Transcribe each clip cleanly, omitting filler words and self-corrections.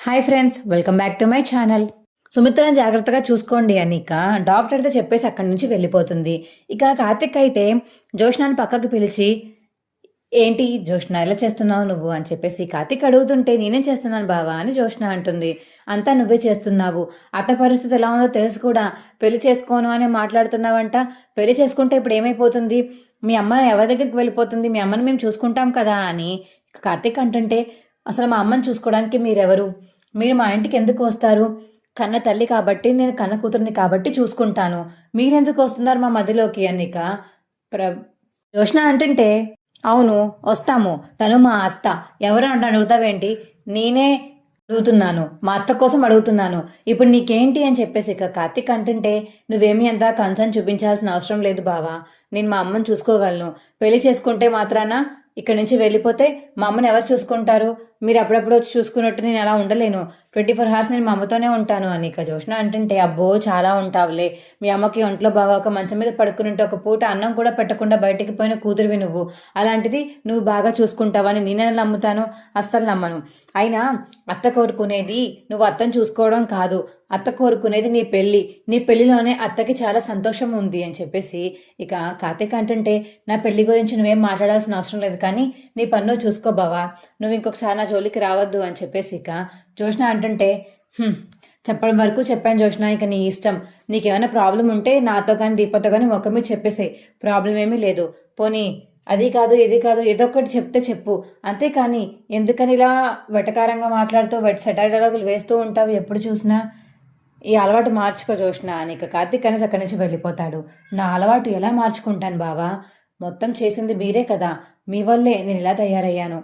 Hi friends, welcome back to my channel. సుమిత్రను జాగ్రత్తగా చూసుకోండి అని ఇక డాక్టర్తో చెప్పేసి అక్కడి నుంచి వెళ్ళిపోతుంది. ఇక కార్తిక్ అయితే జోష్నాని పక్కకు పిలిచి, ఏంటి జోష్న ఎలా చేస్తున్నావు నువ్వు అని చెప్పేసి కార్తిక్ అడుగుతుంటే, నేనేం చేస్తున్నాను బావా అని జోష్న అంటుంది. అంతా నువ్వే చేస్తున్నావు, అత్త పరిస్థితి ఎలా ఉందో తెలుసు కూడా పెళ్లి చేసుకోను అని మాట్లాడుతున్నావంట. పెళ్లి చేసుకుంటే ఇప్పుడు ఏమైపోతుంది, మీ అమ్మ ఎవరి దగ్గరికి వెళ్ళిపోతుంది, మీ అమ్మని మేము చూసుకుంటాం కదా అని కార్తిక్ అంటుంటే, అసలు మా అమ్మని చూసుకోవడానికి మీరెవరు, మీరు మా ఇంటికి ఎందుకు వస్తారు, కన్న తల్లి కాబట్టి, నేను కన్న కూతురిని కాబట్టి చూసుకుంటాను, మీరెందుకు వస్తున్నారు మా మధ్యలోకి అనిక జోష్న అంటుంటే, అవును వస్తాము, తను మా అత్త, ఎవరు అంటే అడుగుతావేంటి, నేనే అడుగుతున్నాను, మా అత్త కోసం అడుగుతున్నాను, ఇప్పుడు నీకేంటి అని చెప్పేసి ఇక కార్తిక్ అంటుంటే, నువ్వేమీ అంత కన్సర్న్ చూపించాల్సిన అవసరం లేదు బావా, నేను మా అమ్మని చూసుకోగలను, పెళ్లి చేసుకుంటే మాత్రాన ఇక్కడ నుంచి వెళ్ళిపోతే మా అమ్మని ఎవరు చూసుకుంటారు, మీరు అప్పుడప్పుడు వచ్చి చూసుకున్నట్టు నేను అలా ఉండలేను, 24 hours నేను మా అమ్మతోనే ఉంటాను అని ఇక జోష్న అంటుంటే, అబ్బో చాలా ఉంటావులే, మీ అమ్మకి ఒంట్లో బాగా ఒక మంచం మీద పడుకుని ఉంటే ఒక పూట అన్నం కూడా పెట్టకుండా బయటికి పోయిన కూతురివి నువ్వు, అలాంటిది నువ్వు బాగా చూసుకుంటావని నేనే నమ్ముతాను, అస్సలు నమ్మను. అయినా అత్త కోరుకునేది నువ్వు అత్తను చూసుకోవడం కాదు, అత్త కోరుకునేది నీ పెళ్ళి, నీ పెళ్లిలోనే అత్తకి చాలా సంతోషం ఉంది అని చెప్పేసి ఇక కార్తిక్ అంటుంటే, నా పెళ్లి గురించి నువ్వేం మాట్లాడాల్సిన అవసరం లేదు, కానీ నీ పన్ను చూసుకో బావా, నువ్వు ఇంకొకసారి నా జోలికి రావద్దు అని చెప్పేసి ఇక జోష్న అంటుంటే, చెప్పడం వరకు చెప్పాను జోష్న, ఇక నీ ఇష్టం, నీకేమైనా ప్రాబ్లం ఉంటే నాతో కానీ దీపతో కానీ ఒక మీరు చెప్పేసే, ప్రాబ్లం ఏమీ లేదు, పోనీ అది కాదు ఇది కాదు ఏదో ఒకటి చెప్తే చెప్పు, అంతేకాని ఎందుకని ఇలా వెటకారంగా మాట్లాడుతూ సెటైర్ డైలాగులు వేస్తూ ఉంటావు ఎప్పుడు చూసినా, ఈ అలవాటు మార్చుకో జోష్న అని ఇక కార్తిక్ అనేసి అక్కడి నుంచి వెళ్ళిపోతాడు. నా అలవాటు ఎలా మార్చుకుంటాను బావా, మొత్తం చేసింది మీరే కదా, మీ వల్లే నేను ఇలా తయారయ్యాను,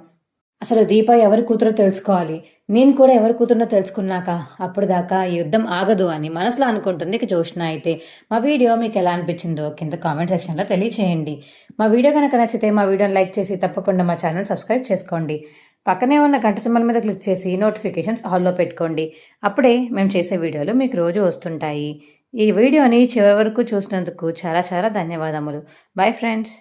అసలు దీప ఎవరి కూతురో తెలుసుకోవాలి, నేను కూడా ఎవరి కూతురునో తెలుసుకున్నాక అప్పుడు దాకా ఈ యుద్ధం ఆగదు అని మనసులో అనుకుంటుంది ఇక జోష్న. అయితే మా వీడియో మీకు ఎలా అనిపించిందో కింద కామెంట్ సెక్షన్లో తెలియచేయండి. మా వీడియో కనుక నచ్చితే మా వీడియోని లైక్ చేసి తప్పకుండా మా ఛానల్ సబ్స్క్రైబ్ చేసుకోండి. పక్కనే ఉన్న గంట సింబల్ మీద క్లిక్ చేసి నోటిఫికేషన్స్ ఆల్లో పెట్టుకోండి, అప్పుడే మేము చేసే వీడియోలు మీకు రోజు వస్తుంటాయి. ఈ వీడియోని చివరి వరకు చూసినందుకు చాలా చాలా ధన్యవాదములు. Bye friends.